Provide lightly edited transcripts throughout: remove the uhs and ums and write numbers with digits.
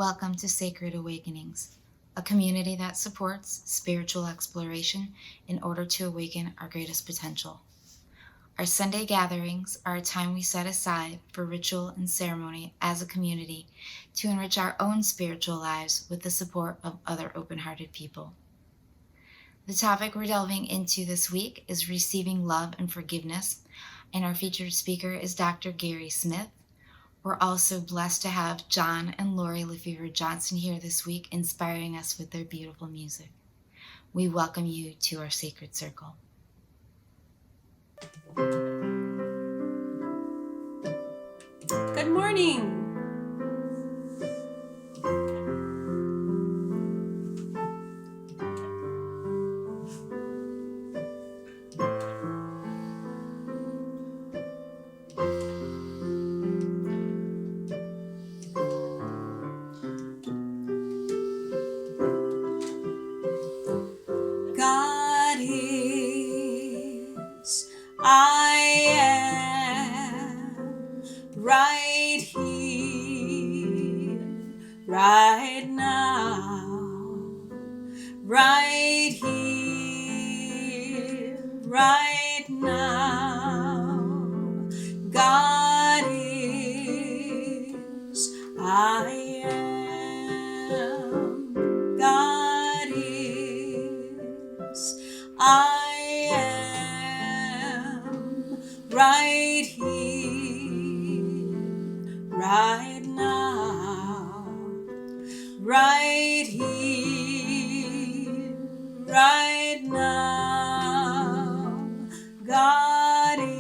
Welcome to Sacred Awakenings, a community that supports spiritual exploration in order to awaken our greatest potential. Our Sunday gatherings are a time we set aside for ritual and ceremony as a community to enrich our own spiritual lives with the support of other open-hearted people. The topic we're delving into this week is receiving love and forgiveness, and our featured speaker is Dr. Garry Smith. We're also blessed to have John and Lori LeFevre Johnson here this week, inspiring us with their beautiful music. We welcome you to our sacred circle. Good morning. God is, I am right here, right now, right here, right now. God is, I am. God is, I am right here, right now, right here, right now. God is,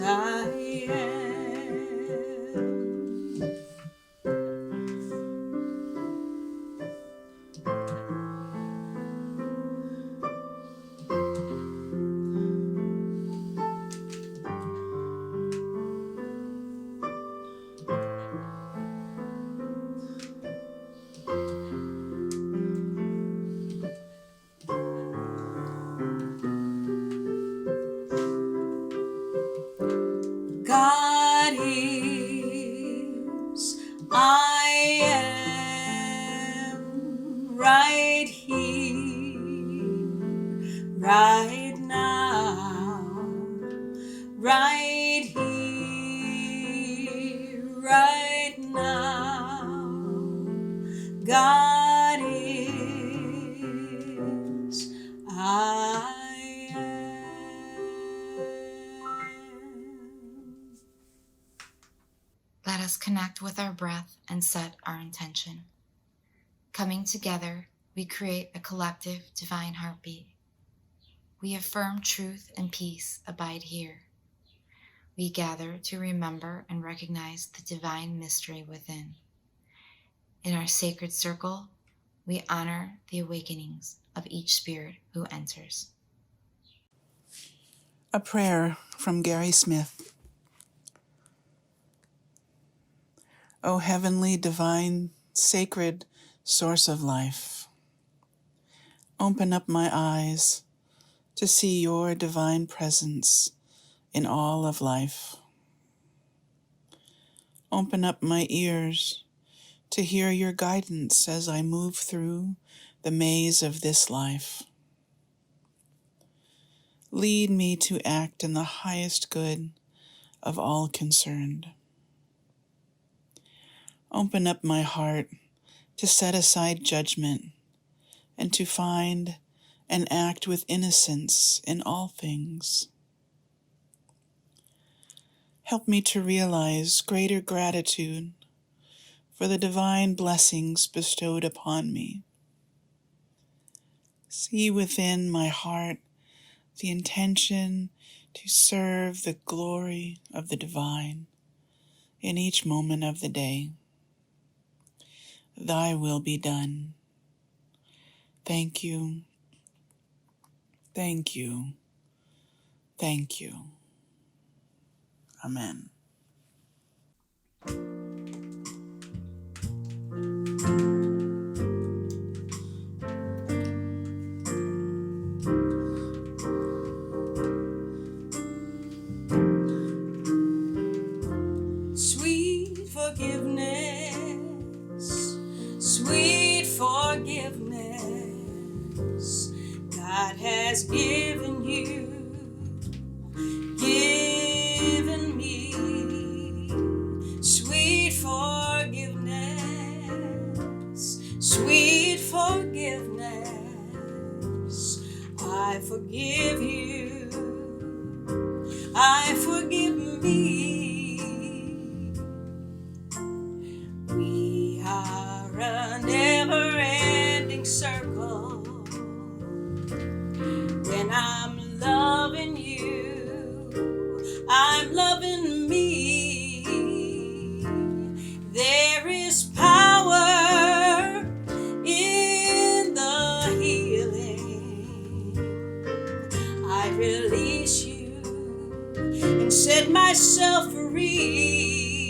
I am. God is, I am right here, right now, right here, right now. God is, I am. Let us connect with our breath and set our intention. Coming together, we create a collective divine heartbeat. We affirm truth and peace abide here. We gather to remember and recognize the divine mystery within. In our sacred circle, we honor the awakenings of each spirit who enters. A prayer from Garry Smith. O heavenly, divine, sacred source of life, open up my eyes to see your divine presence in all of life. Open up my ears to hear your guidance as I move through the maze of this life. Lead me to act in the highest good of all concerned. Open up my heart to set aside judgment and to find and act with innocence in all things. Help me to realize greater gratitude for the divine blessings bestowed upon me. See within my heart the intention to serve the glory of the divine in each moment of the day. Thy will be done. Thank you. Thank you. Thank you. Amen. Sweet forgiveness God has given me sweet forgiveness, sweet forgiveness. I forgive you, I forgive me. We are a never-ending circle. When I'm loving you, I'm loving me. There is power in the healing. I release you and set myself free.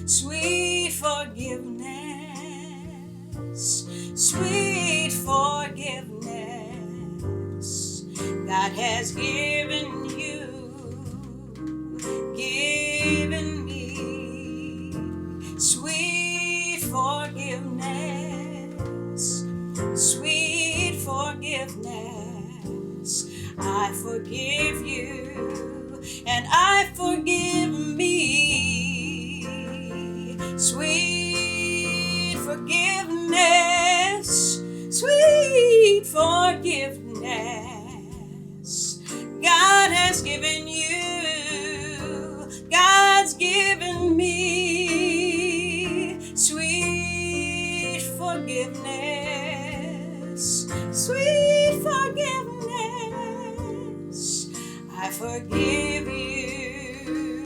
Sweet forgiveness, sweet forgiveness. God has given me sweet forgiveness, sweet forgiveness. I forgive you and I forgive me. Sweet forgiveness, sweet forgiveness. God has given you, God's given me sweet forgiveness, sweet forgiveness. I forgive you,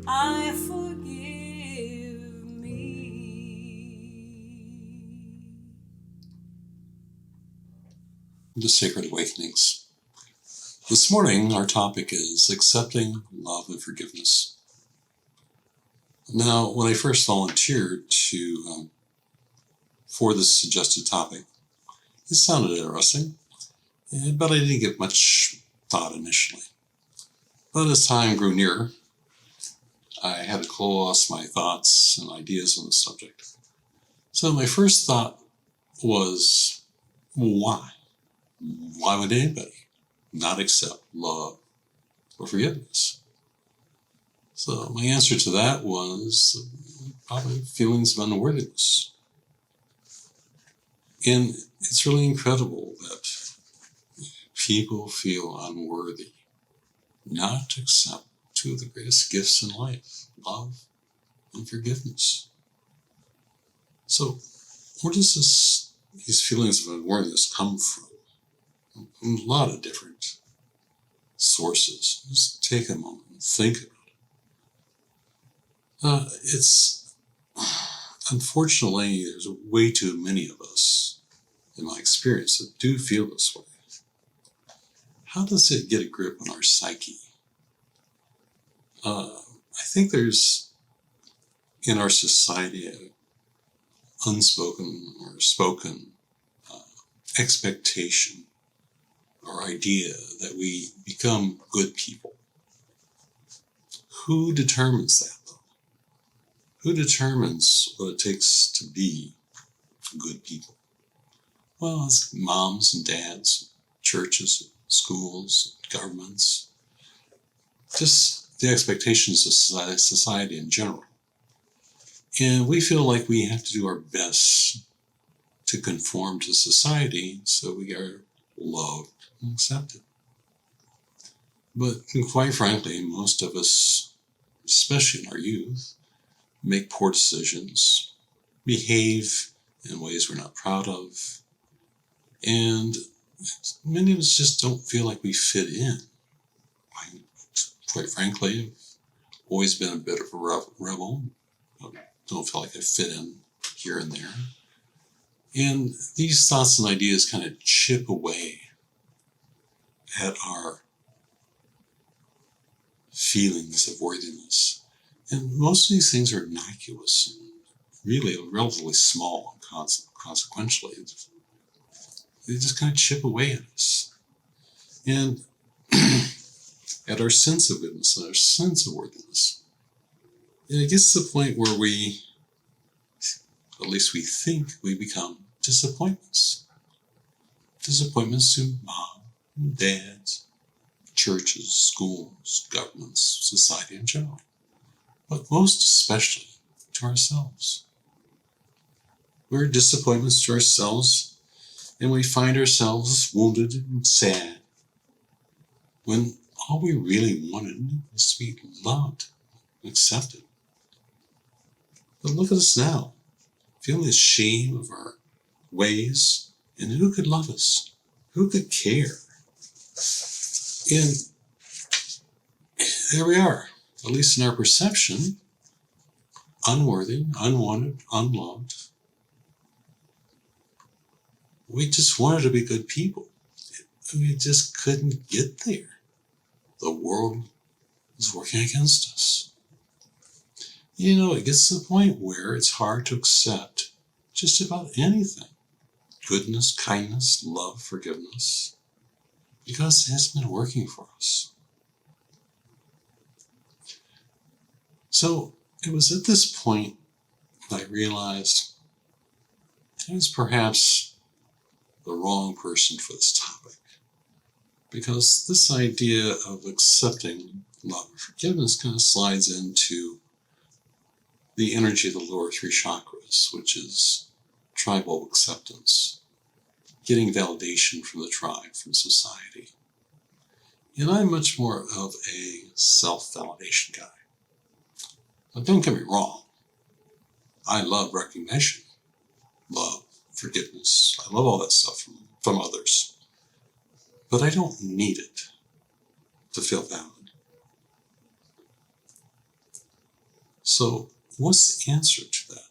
I forgive me. The Sacred Awakenings. This morning, our topic is accepting love and forgiveness. Now, when I first volunteered for this suggested topic, it sounded interesting, but I didn't give much thought initially. But as time grew near, I had to close my thoughts and ideas on the subject. So my first thought was, why? Why would anybody not accept love or forgiveness? So my answer to that was probably feelings of unworthiness. And it's really incredible that people feel unworthy not to accept two of the greatest gifts in life, love and forgiveness. So where does these feelings of unworthiness come from? A lot of different sources. Just take a moment and think about it. It's unfortunately, there's way too many of us, in my experience, that do feel this way. How does it get a grip on our psyche? I think there's, in our society, an unspoken or spoken expectation or idea that we become good people. Who determines that, though? Who determines what it takes to be good people? Well, it's moms and dads, churches, schools, governments, just the expectations of society in general. And we feel like we have to do our best to conform to society so we are loved and accepted. But quite frankly, most of us, especially in our youth, make poor decisions, behave in ways we're not proud of, and many of us just don't feel like we fit in. Quite frankly, I've always been a bit of a rebel. I don't feel like I fit in here and there. And these thoughts and ideas kind of chip away at our feelings of worthiness. And most of these things are innocuous and really relatively small, consequentially. They just kind of chip away at us. And at our sense of goodness and our sense of worthiness. And it gets to the point where we, at least we think, we become disappointments. disappointments to mom and dads, churches, schools, governments, society in general, but most especially to ourselves. We're disappointments to ourselves, and we find ourselves wounded and sad when all we really wanted was to be loved and accepted. But look at us now, feeling the shame of our ways, and who could love us? Who could care? And there we are, at least in our perception, unworthy, unwanted, unloved. We just wanted to be good people. We just couldn't get there. The world was working against us. You know, it gets to the point where it's hard to accept just about anything. Goodness, kindness, love, forgiveness, because it hasn't been working for us. So it was at this point I realized I was perhaps the wrong person for this topic, because this idea of accepting love and forgiveness kind of slides into the energy of the lower three chakras, which is tribal acceptance, getting validation from the tribe, from society. And I'm much more of a self-validation guy. Now, don't get me wrong. I love recognition, love, forgiveness. I love all that stuff from others. But I don't need it to feel valid. So what's the answer to that?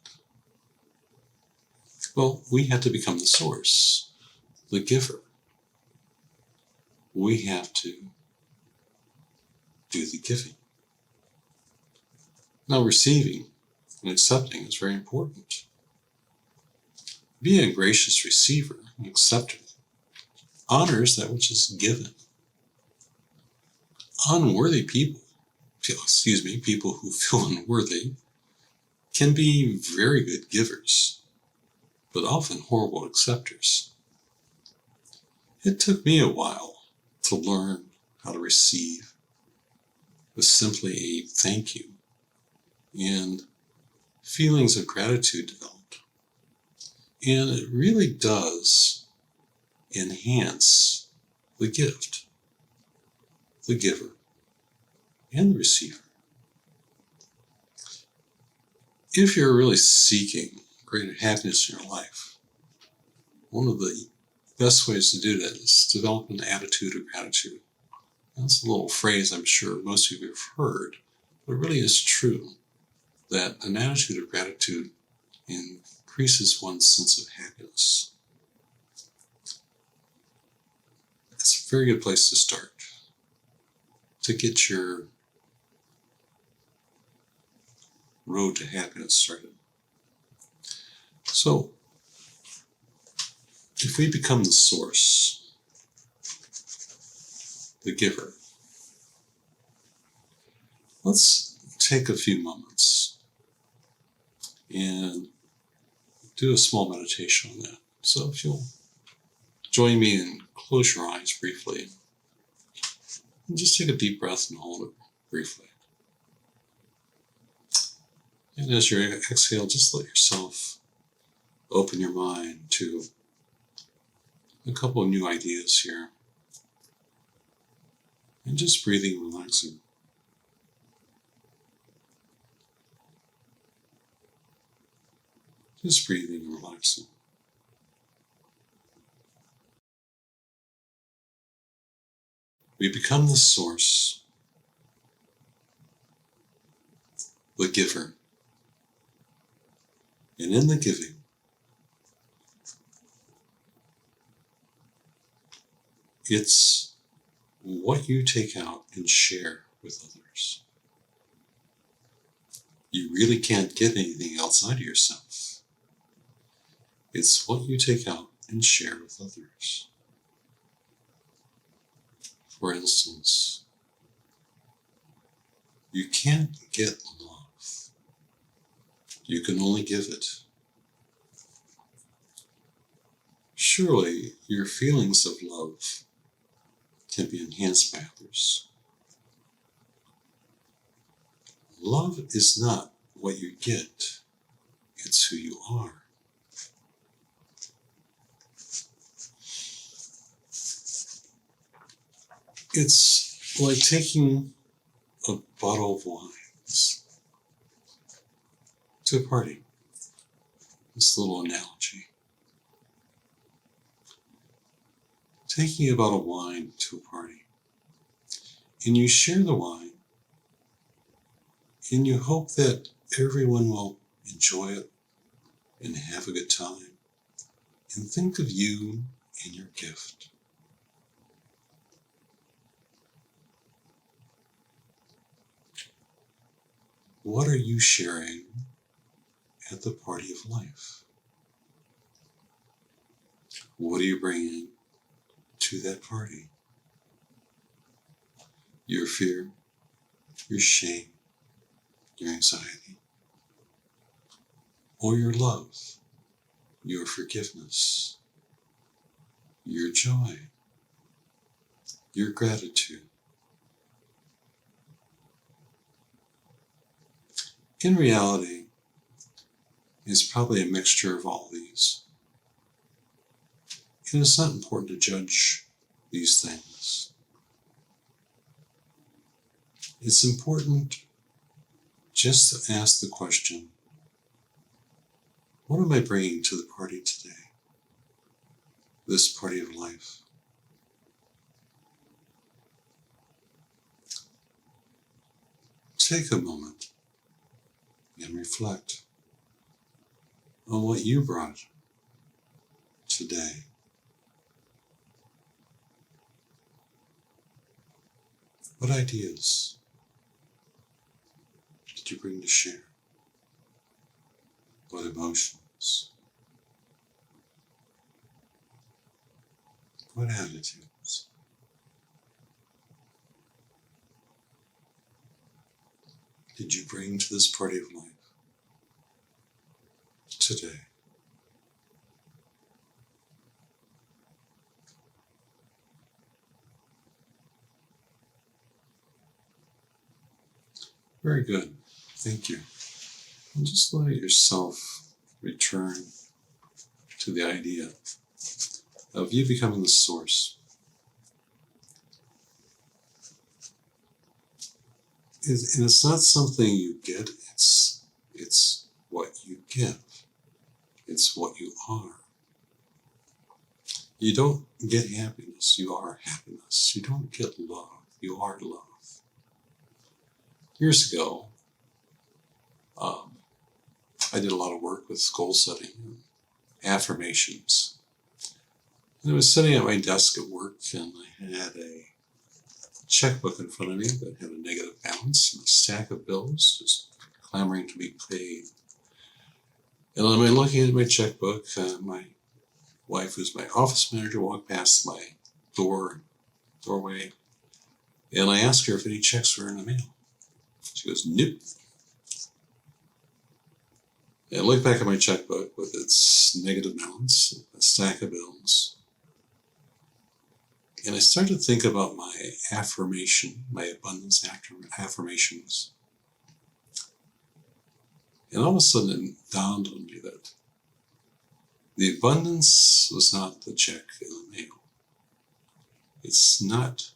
Well, we have to become the source, the giver. We have to do the giving. Now, receiving and accepting is very important. Being a gracious receiver and acceptor honors that which is given. Unworthy people, people who feel unworthy, can be very good givers, but often horrible acceptors. It took me a while to learn how to receive with simply a thank you, and feelings of gratitude developed. And it really does enhance the gift, the giver, and the receiver. If you're really seeking greater happiness in your life, one of the best ways to do that is to develop an attitude of gratitude. That's a little phrase I'm sure most of you have heard, but it really is true that an attitude of gratitude increases one's sense of happiness. It's a very good place to start to get your road to happiness started. So, if we become the source, the giver, let's take a few moments and do a small meditation on that. So if you'll join me and close your eyes briefly, and just take a deep breath and hold it briefly. And as you exhale, just let yourself open your mind to a couple of new ideas here. And just breathing, relaxing. Just breathing and relaxing. We become the source, the giver. And in the giving, it's what you take out and share with others. You really can't get anything outside of yourself. It's what you take out and share with others. For instance, you can't get love. You can only give it. Sure. surely your feelings of love can be enhanced by others. Love is not what you get, it's who you are. It's like taking a bottle of wine to a party. This little analogy. Taking a bottle of wine to a party, and you share the wine, and you hope that everyone will enjoy it and have a good time, and think of you and your gift. What are you sharing at the party of life? What are you bringing to that party? Your fear, your shame, your anxiety, or your love, your forgiveness, your joy, your gratitude. In reality, it's probably a mixture of all these. And it's not important to judge these things. It's important just to ask the question, what am I bringing to the party today? This party of life? Take a moment and reflect on what you brought today. What ideas did you bring to share? What emotions? What attitudes? Did you bring to this party of life today? Very good. Thank you. And just let yourself return to the idea of you becoming the source. And it's not something you get, it's what you give. It's what you are. You don't get happiness, you are happiness. You don't get love, you are love. Years ago, I did a lot of work with goal setting and affirmations. And I was sitting at my desk at work, and I had a checkbook in front of me that had a negative balance and a stack of bills just clamoring to be paid. And when I'm looking at my checkbook, my wife, who's my office manager, walked past my doorway, and I asked her if any checks were in the mail. She goes, nope. And I looked back at my checkbook with its negative balance, a stack of bills, and I started to think about my affirmation, my abundance affirmations. And all of a sudden it dawned on me that the abundance was not the check in the mail. It's not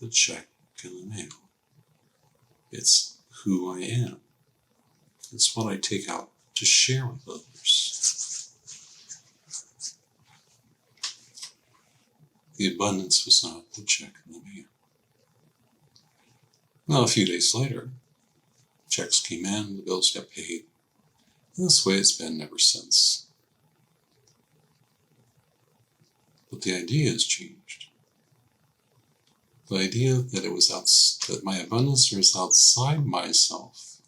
the check in the mail. It's who I am. It's what I take out to share with others. The abundance was not the check in the mail. Now, a few days later, checks came in, the bills got paid. And this way it's been ever since. But the idea has changed. The idea that that my abundance was outside myself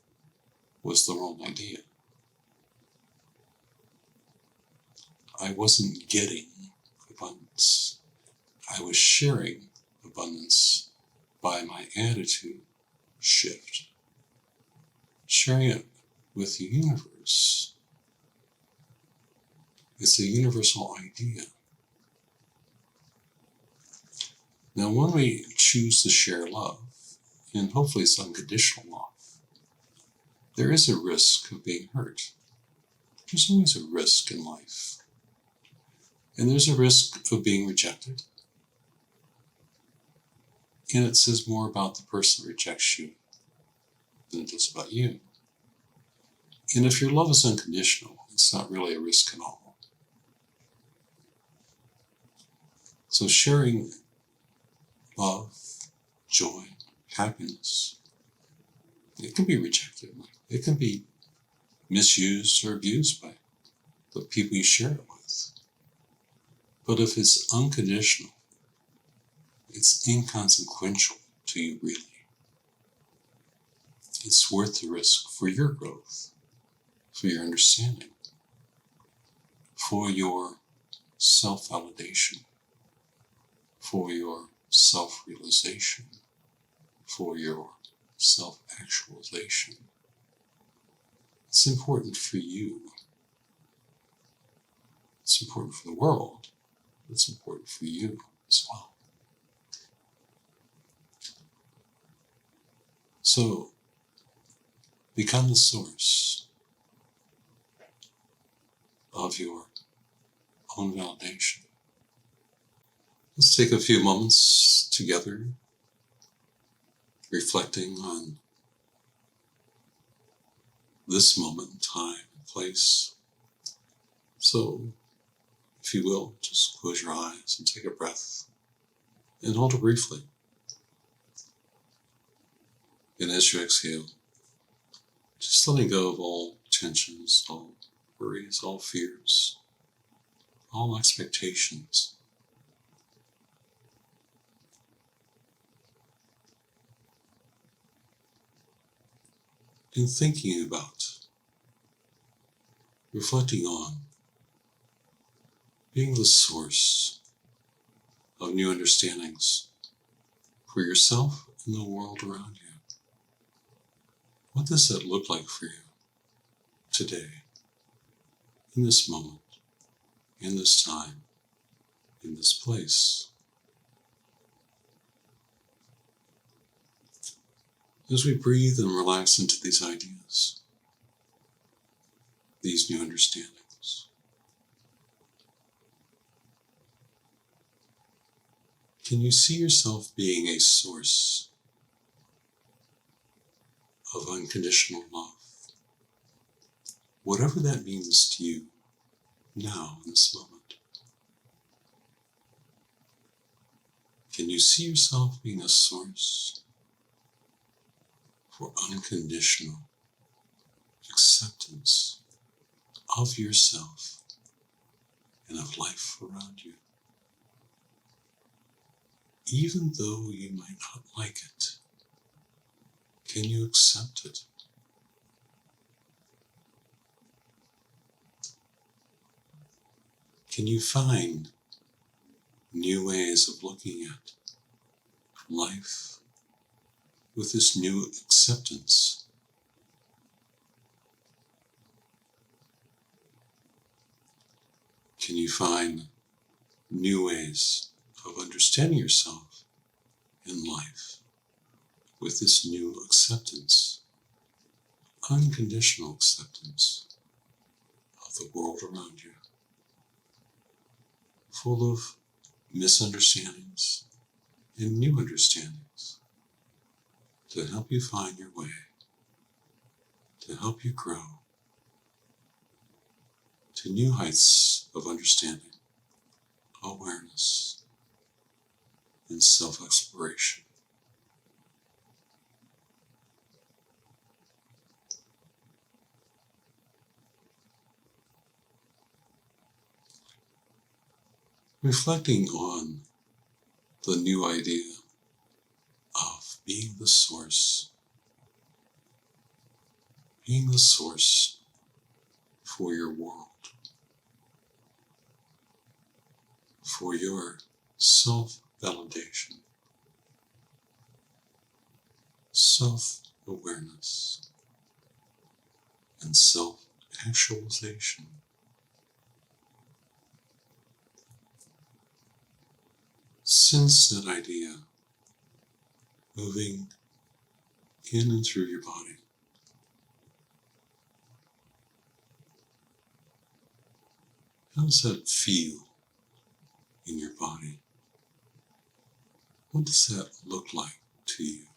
was the wrong idea. I wasn't getting abundance. I was sharing abundance by my attitude shift. Sharing it with the universe. It's a universal idea. Now, when we choose to share love, and hopefully it's unconditional love, there is a risk of being hurt. There's always a risk in life. And there's a risk of being rejected. And it says more about the person that rejects you than it does about you. And if your love is unconditional, it's not really a risk at all. So sharing love, joy, happiness, it can be rejected. It can be misused or abused by the people you share it with. But if it's unconditional, it's inconsequential to you really. It's worth the risk for your growth, for your understanding, for your self-validation, for your self-realization, for your self-actualization. It's important for you. It's important for the world. It's important for you as well. So, become the source of your own validation. Let's take a few moments together, reflecting on this moment in time and place. So, if you will, just close your eyes and take a breath and hold it briefly. And as you exhale, just letting go of all tensions, all worries, all fears, all expectations. And thinking about, reflecting on, being the source of new understandings for yourself and the world around you. What does that look like for you today, in this moment, in this time, in this place? As we breathe and relax into these ideas, these new understandings, can you see yourself being a source of unconditional love? Whatever that means to you now in this moment. Can you see yourself being a source for unconditional acceptance of yourself and of life around you? Even though you might not like it, can you accept it? Can you find new ways of looking at life with this new acceptance? Can you find new ways of understanding yourself in life with this new acceptance, unconditional acceptance of the world around you, full of misunderstandings and new understandings to help you find your way, to help you grow to new heights of understanding, awareness, and self-exploration. Reflecting on the new idea of being the source for your world, for your self-validation, self-awareness, and self-actualization. Sense that idea moving in and through your body. How does that feel in your body? What does that look like to you?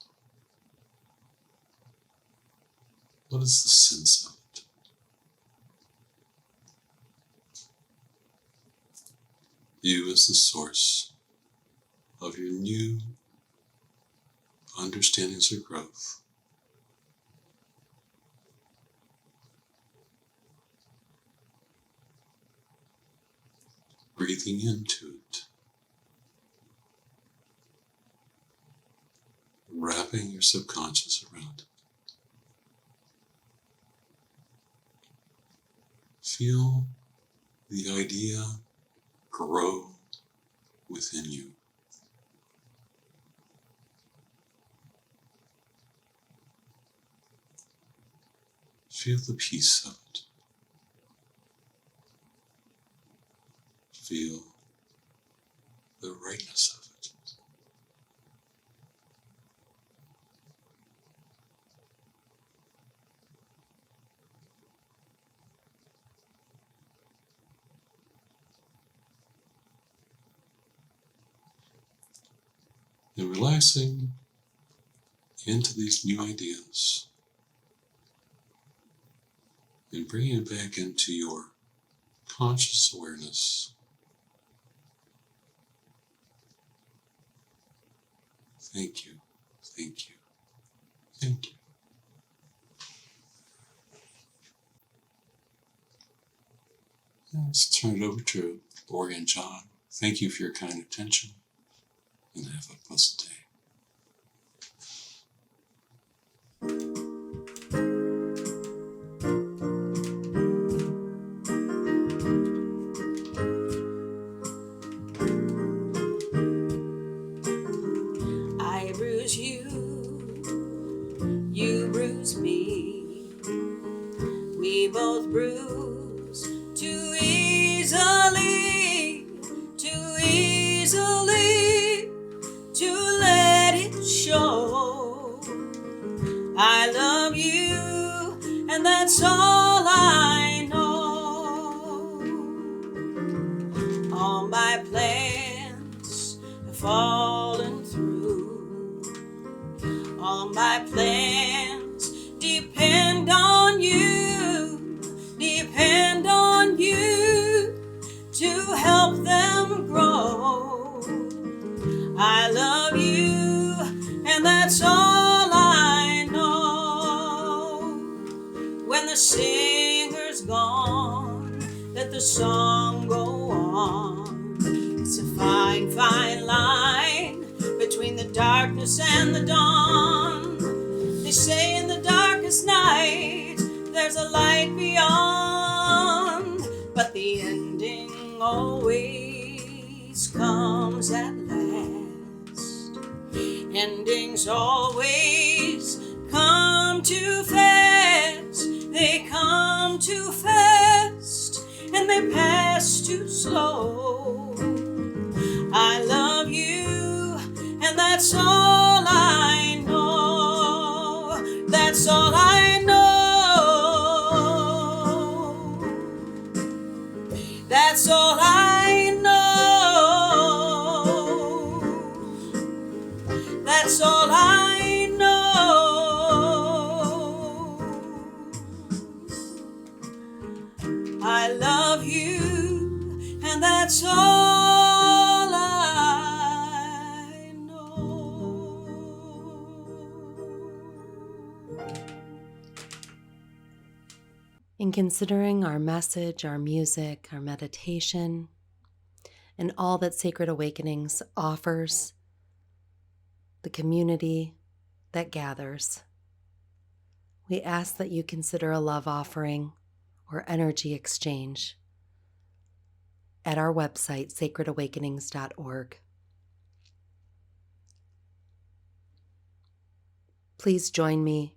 What is the sense of it? You as the source of your new understandings of growth. Breathing into it. Wrapping your subconscious around it. Feel the idea grow within you. Feel the peace of it. Feel the rightness of it. And relaxing into these new ideas and bringing it back into your conscious awareness. Thank you, thank you, thank you. Let's turn it over to Lori and John. Thank you for your kind attention and have a blessed day. I bruise you, you bruise me. We both bruise too easily, to let it show. I love you, and that's all I know. All my plans have fallen through. All my plans depend on you, to help them grow. I love you, and that's all I know. When the singer's gone, let the song go on. It's a fine, fine line between the darkness and the dawn. They say in the darkest night there's a light beyond, but the ending always comes at last. Endings always come too fast. They come too fast and they pass too slow. I love you, and that's all I know. That's all I know. That's all I know. That's all I know. I love you, and that's all I know. In considering our message, our music, our meditation, and all that Sacred Awakenings offers the community that gathers, we ask that you consider a love offering or energy exchange at our website, sacredawakenings.org. Please join me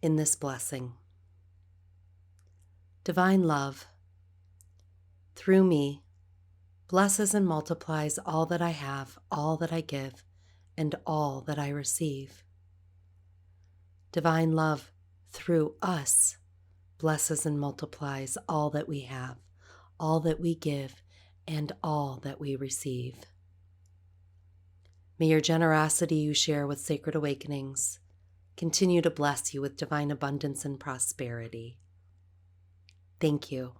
in this blessing. Divine love, through me, blesses and multiplies all that I have, all that I give, and all that I receive. Divine love through us blesses and multiplies all that we have, all that we give, and all that we receive. May your generosity you share with Sacred Awakenings continue to bless you with divine abundance and prosperity. Thank you.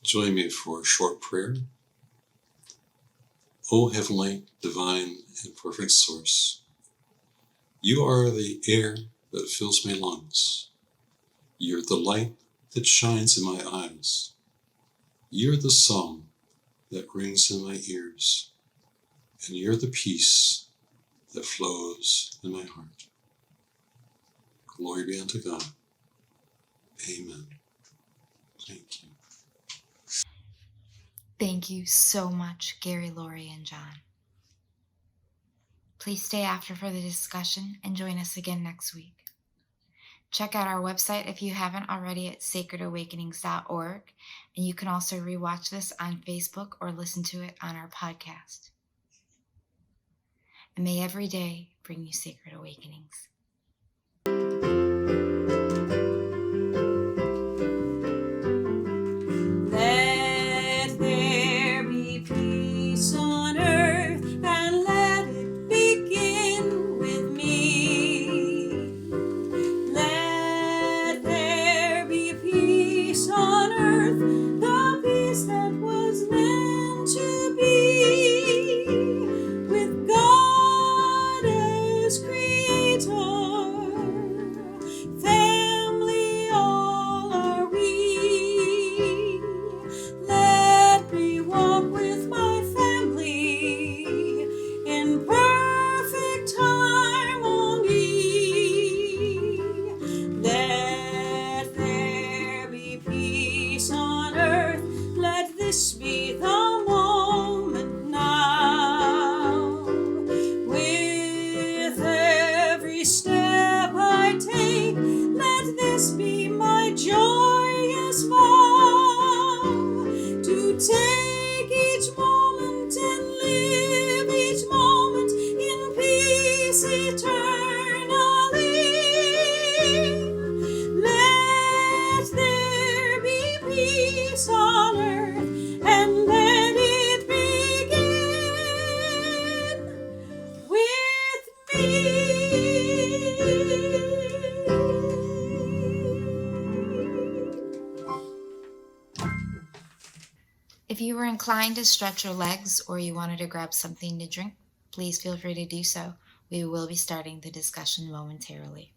Join me for a short prayer. O Heavenly, Divine, and Perfect Source, you are the air that fills my lungs. You're the light that shines in my eyes. You're the song that rings in my ears. And you're the peace that flows in my heart. Glory be unto God. Amen. Thank you. Thank you so much, Garry, Lori, and John. Please stay after for the discussion and join us again next week. Check out our website if you haven't already at sacredawakenings.org, and you can also rewatch this on Facebook or listen to it on our podcast. And may every day bring you sacred awakenings. Let there be peace on earth, and let it begin with me. Let there be peace on earth, the peace that was meant to be, with God as creator. Family all are we. Let me walk with my family in perfect harmony. Let there be peace on earth. Let this be the moment now. With every step I take, let this be my joyous vow, to take each moment and live each moment in peace eternally. Let there be peace on earth, and let it begin with me. If you were inclined to stretch your legs or you wanted to grab something to drink, please feel free to do so. We will be starting the discussion momentarily.